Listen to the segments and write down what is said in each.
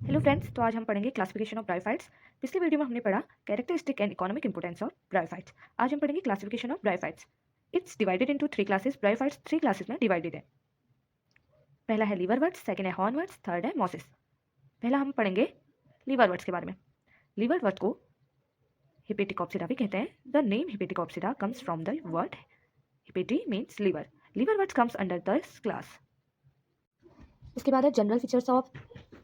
Hello friends, तो आज हम पढ़ेंगे क्लासिफिकेशन ऑफ ब्रायोफाइट्स। पिछली वीडियो में हमने पढ़ा characteristic and economic importance of bryophytes. आज हम पढ़ेंगे classification of bryophytes. It's divided into 3 classes. Bryophytes 3 classes में डिवाइडेड है। पहला है लीवरवर्ट्स, सेकंड है हॉर्नवर्ट्स, थर्ड है मॉसिस। पहला हम पढ़ेंगे लीवरवर्ट्स के बारे में। लीवरवर्ट को हिपेटिकोप्सिडा भी कहते हैं। The name hepaticopsida comes from the word hepatic means liver. Liverworts comes under this class. उसके बाद है general features of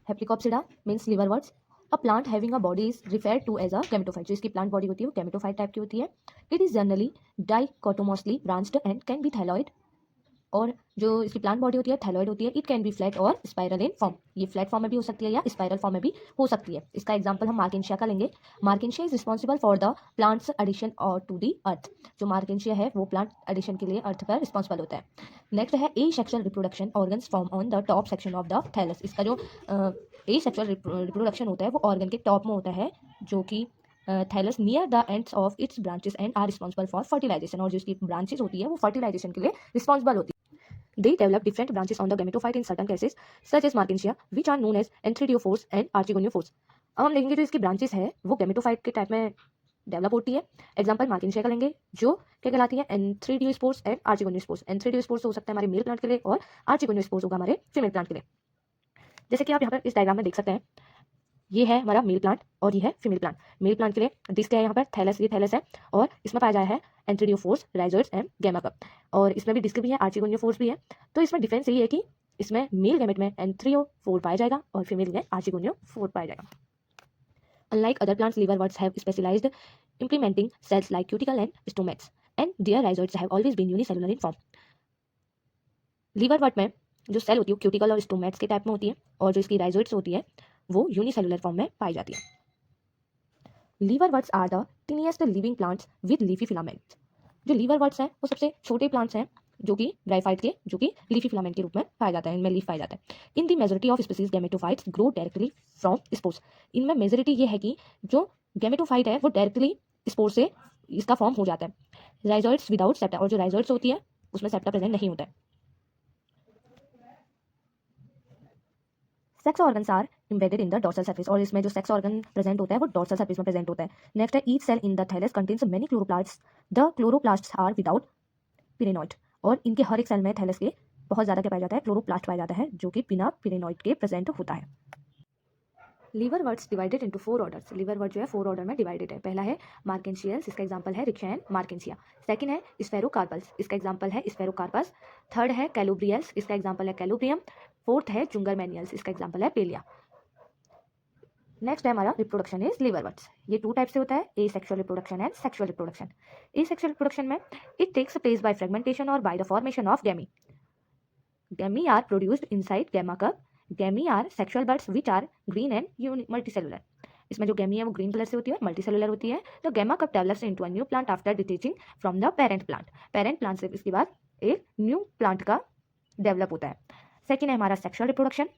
hepaticopsida means liverworts. A plant having a body is referred to as a gametophyte. जो इसकी plant body होती है वो gametophyte type की होती है। It is generally dichotomously branched and can be thalloid. और जो इसकी प्लांट बॉडी होती है थैलॉइड होती है। इट कैन बी फ्लैट और स्पाइरल इन फॉर्म। ये फ्लैट फॉर्म में भी हो सकती है या स्पाइरल फॉर्म में भी हो सकती है। इसका एग्जांपल हम मार्केंशिया का लेंगे। Marchantia is responsible for the plants adhesion और टू दी अर्थ। जो मार्केंशिया है वो प्लांट एडिशन के लिए अर्थ पर रिस्पॉन्सिबल होता है। नेक्स्ट है a sexual reproduction organs form on the top section of the thallus. इसका जो ए सेक्सुअल रिप्रोडक्शन होता है वो ऑर्गन के टॉप में होता है, जो कि thallus near the ends of its branches and are responsible for fertilisation. और जो इसकी ब्रांचेस होती है वो फर्टिलाइजेशन के लिए रिस्पॉन्सिबल होती है। They develop different branches on the gametophyte in certain cases, such as Markensia, which are known as Enthridiophores and Archigoniophores. अब हम देखेंगे जो इसकी ब्रांचेस है वो गैमेटोफाइट के टाइप में डेवलप होती है। एग्जांपल मार्केंशिया का लेंगे, जो क्या कहलाती है एंथ्रीडियोस्पोर्स एंड आर्चिगोनियोस्पोर्स। एंथ्रीडियोस्पोर्स हो सकता है हमारे मेल प्लांट के लिए और आर्चिगोनियोस्पोर्स होगा हमारे फीमेल प्लांट के लिए। जैसे कि आप यहाँ पर इस डायग्राम में देख सकते हैं, ये है हमारा मेल प्लांट और ये है फीमेल प्लांट। मेल प्लांट के लिए डिस्क है यहाँ पर थैलस, ये थैलस है और इसमें पाया जाया है एंथ्रीडियोफोर्स, राइजोइड्स एंड गैमा कप। और इसमें भी डिस्क भी है, आर्चिगोनियोफोर्स भी है। तो इसमें डिफरेंस यही है कि इसमें मेल गैमेट में एंथ्रियोफोर पाया जाएगा और फीमेल में आर्चिगोनियोफोर पाया जाएगा। Unlike other plants, liverworts have specialized implementing cells like cuticle and stomachs, and their rhizoids have always been unicellular in form. लीवरवर्ट में जो सेल होती है क्यूटिकल और स्टोमेट्स के टाइप में होती है और जो इसकी राइजोइड्स होती है वो यूनिसेलुलर फॉर्म में पाई जाती है। Liverworts are the tiniest living plants with leafy filament. जो लीवरवर्ट्स हैं वो सबसे छोटे प्लांट्स हैं जो कि ब्रायोफाइट के, जो कि लीफी फिलामेंट के रूप में पाया जाता है, इनमें लीफ पाया जाता है। In the majority of species gametophytes grow directly from spores. इनमें मेजोरिटी ये है कि जो गैमेटोफाइट है वो डायरेक्टली स्पोर से इसका फॉर्म हो जाता है। राइजोइड्स विदाउट सेप्टा, और जो राइजोइड्स होती है उसमें सेप्टा प्रेजेंट नहीं होता है। Sex organs are embedded in the dorsal surface, और इसमें जो सेक्स ऑर्गन प्रेजेंट होता है वो डोर्सल सरफेस में प्रेजेंट होता है। नेक्स्ट है each cell in the thallus contains many chloroplasts. The chloroplasts are without pyrenoid, और इनके हर एक सेल में थैलस के बहुत ज़्यादा क्या पाया जाता है, क्लोरोप्लास्ट पाया जाता है, जो कि बिना पिरेनॉइड के प्रेजेंट होता है। लीवरवर्ट्स डिवाइडेड इनटू 4 ऑर्डर्स। लीवरवर्ट जो है 4 ऑर्डर में डिवाइडेड है। पहला है मार्केंशियल्स, इसका एग्जांपल है रिक्शैन मार्केंशिया। सेकंड है स्फेरोकार्पल्स, इसका एग्जांपल है स्फेरोकार्पस। थर्ड है कैलोब्रियल्स, इसका एग्जांपल है कैलोब्रियम। फोर्थ है जुंगरमेनियल्स, इसका एग्जांपल है पेलिया। नेक्स्ट है हमारा रिप्रोडक्शन इज लीवरवर्ट्स। ये 2 टाइप से होता है, a sexual reproduction and sexual reproduction. A sexual reproduction में it takes place by fragmentation और by the formation of gemmae. Gamete are produced inside gamma cup. Gamete are sexual buds which are green and multicellular. इसमें जो गैमी है वो green colour से होती है, multicellular होती है। तो gemma cup develops into a new plant after detaching from the parent plant. Parent plant से इसके बाद एक न्यू प्लांट का डेवलप होता है। सेकेंड है हमारा sexual reproduction.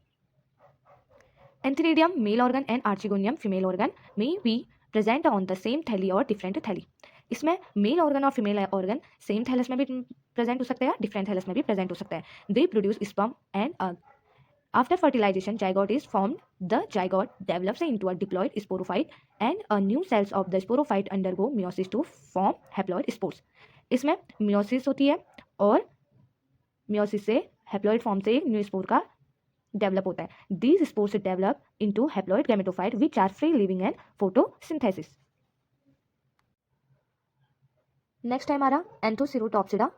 Antheridium male organ and archegonium female organ may be present on the same thallus और डिफरेंट थैली। इसमें मेल ऑर्गन और फीमेल ऑर्गन सेम थैलस में भी प्रेजेंट हो सकता है, डिफरेंट थैलस में भी प्रेजेंट हो सकता है। दे प्रोड्यूस स्पर्म एंड अग। After fertilization, zygote is formed. The zygote develops into a diploid sporophyte, and a new cells of the sporophyte undergo meiosis to form haploid spores. इसमें meiosis होती है और meiosis से haploid form से एक new spore का develop होता है। These spores develop into haploid gametophyte which are free living and photosynthesis. Next है हमारा एंथोसिरोटॉप्सिडा।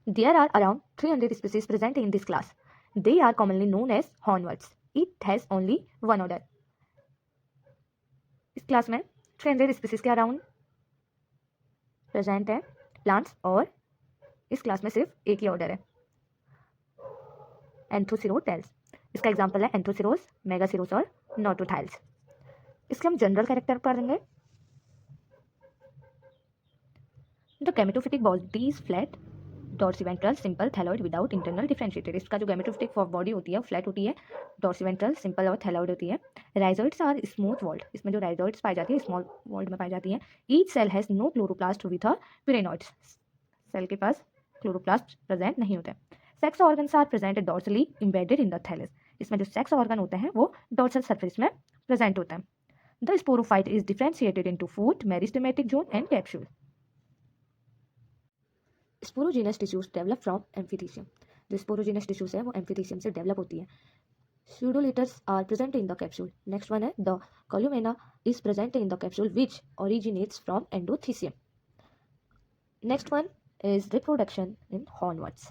There are around 300 species present in this class. They are commonly known as hornworts. It has only one order. इस class में 300 species के around present है plants, और इस class में सिर्फ एक ही ऑर्डर है, एंथोसिरोटेल्स। इसका एग्जांपल है एंथोसिरोस, मेगासिरोस और नोटोथाइल्स। इसके हम जनरल कैरेक्टर पढ़ेंगे। The gametophytic body is flat, dorsiventral, simple, thalloid without internal differentiated. इसका जो गैमेटोफिटिक बॉडी होती है वो फ्लैट होती है, डॉर्सिवेंट्रल, सिंपल और थैलॉइड होती है। राइजोइड्स आर स्मूथ वॉल्ड, इसमें जो राइजोइड्स पाई जाती है स्मॉल वॉल्ड में पाई जाती है। Each cell has no chloroplast with a pyrenoids, cell के पास क्लोरोप्लास्ट प्रेजेंट नहीं होता है। Sex organs are present dorsally embedded in the thallus. इसमें जो सेक्स ऑर्गन होते हैं वो डोर्सल सरफेस में प्रेजेंट होता है। The sporophyte is differentiated into foot, meristematic zone and capsule. Sporogenous tissues develop from amphithecium. जो स्पोरोजेनस टिश्यूज है वो एम्फिथीसियम से डेवलप होती है। Pseudolithers are present in the capsule. Next one है the columella is present in the capsule which originates from endothecium. Next one is reproduction in hornworts.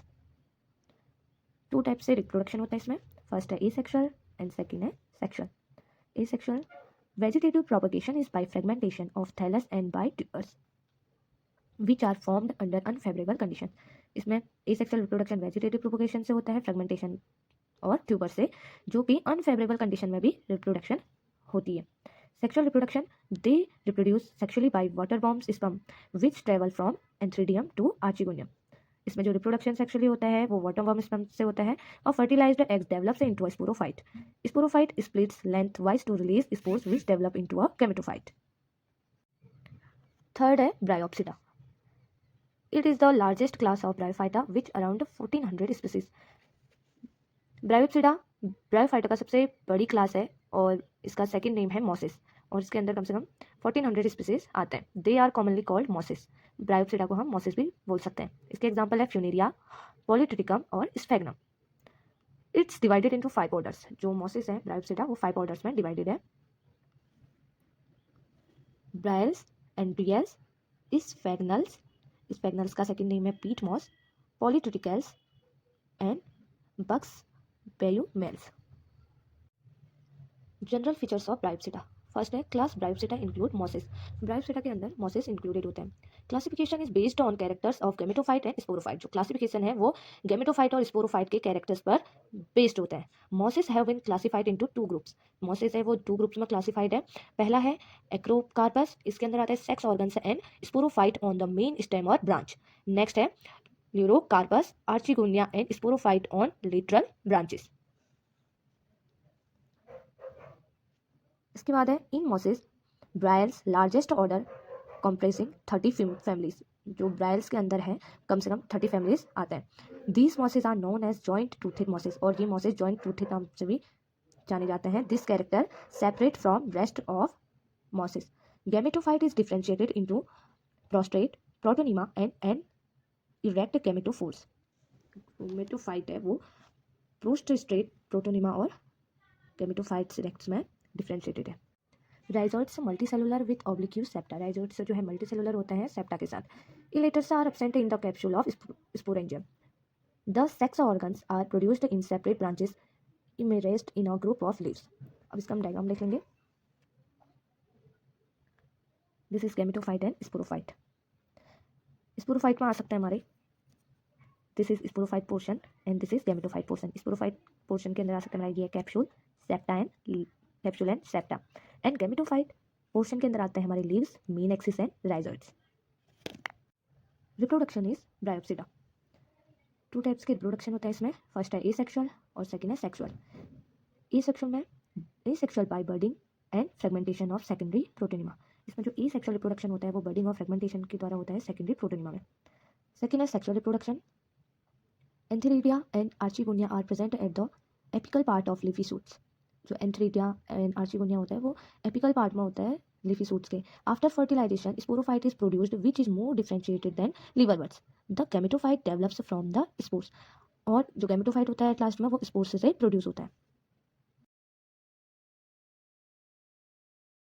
Two type से reproduction होता है इसमें। फर्स्ट है asexual एंड सेकेंड है sexual. asexual vegetative propagation is by fragmentation of thallus and by tubers which are formed under unfavorable condition. इसमें asexual reproduction vegetative propagation से होता है, फ्रेगमेंटेशन और ट्यूबर से, जो कि अनफेवरेबल कंडीशन में भी रिप्रोडक्शन होती है। Sexual reproduction, they reproduce sexually by water bombs sperm which travel from antheridium to archegonium. इसमें जो रिप्रोडक्शन सेक्सुअली होता है वो वाटर बॉम्ब स्पर्म से होता है और fertilised eggs develops into a sporophyte. Sporophyte splits lengthwise to release spores which develop into a gametophyte. Third है bryopsida. It is the largest class of bryophyta which around 1400 species. Bryopsida bryophyta का सबसे बड़ी class है और इसका second name है mosses और इसके अंदर कम से कम 1400 स्पीसीज आते हैं। They are commonly called mosses. Bryopsida को हम मॉसिस भी बोल सकते हैं। इसके एग्जांपल है फ्यूनेरिया, पॉलीट्रिटिकम और स्फेग्नम। It's divided into 5 orders. जो मॉसिस है ब्रायोप्सिडा वो 5 ऑर्डर्स में डिवाइडेड है। ब्रायल्स एंड ब्रियल्स, स्फेग्नल्स, स्फेग्नल्स का सेकंड नेम है peat moss, polytrichales and buxbaumiales. General features of bryopsida. First है class bryopsida include mosses. Bryopsida के अंदर मॉसिस इंक्लूडेड होते हैं। Classification is based on characters of gametophyte and sporophyte. जो classification है वो गेमेटोफाइट और स्पोरोफाइट के कैरेक्टर्स पर बेस्ड होता है। Mosses have been classified into 2 groups. Mosses है वो 2 ग्रुप्स में क्लासिफाइड है। पहला है एक्रोकार्पस, इसके अंदर आता है sex organs and sporophyte on the main stem और ब्रांच। नेक्स्ट है pleurocarpous, archegonia and sporophyte on lateral branches. इसके बाद है in mosses bryales largest order compressing 30 families. जो ब्रायल्स के अंदर है कम से कम 30 फैमिलीज आते हैं। These mosses are known as joint toothed mosses और ये मॉसिस जॉइंट टूथेड नाम से भी जाने जाते हैं। This character separate from rest of mosses. Gametophyte is differentiated into prostrate, protonema and an erect gametophores. Gametophyte है वो प्रोस्ट्रेट, प्रोटोनिमा और गैमेटोफाइट्स इरेक्ट्स में डिफरेंशिएटेड है। Rhizoids multicellular with oblique septa. Rhizoids जो है मल्टीसेलुलर होते हैं सेप्टा के साथ। Elaters are absent in the capsule of sporangium. The sex organs are produced in separate branches immersed in a group of leaves. अब इसका हम डायग्राम देख लेंगे। This is gametophyte and sporophyte. Sporophyte में आ सकता है हमारे, this is sporophyte portion and this is gametophyte portion. Sporophyte portion के अंदर आ सकता है हमारा ये capsule, septa and capsule and septa. And gametophyte portion के अंदर आते हैं हमारे leaves, main axis and rhizoids. Reproduction is Bryopsida. 2 types के रिप्रोडक्शन होता है इसमें। फर्स्ट है एसेक्सुअल और सेकंड है सेक्सुअल। एसेक्सुअल में asexual by budding and fragmentation of secondary protonema. इसमें जो एसेक्सुअल रिप्रोडक्शन होता है वो बर्डिंग और फ्रेगमेंटेशन के द्वारा होता है सेकेंडरी प्रोटोनिमा में। सेकंड है sexual reproduction. Antheridia and archegonia are present at the apical part of leafy shoots. जो एंथेरिडिया एंड आर्चिगोनिया होता है वो एपिकल पार्ट में होता है लीफी शूट्स के। After fertilization sporophyte is produced which is more differentiated than liverworts. The gametophyte develops from the spores. और जो गैमेटोफाइट होता है लास्ट में वो स्पोर्स से प्रोड्यूस होता है।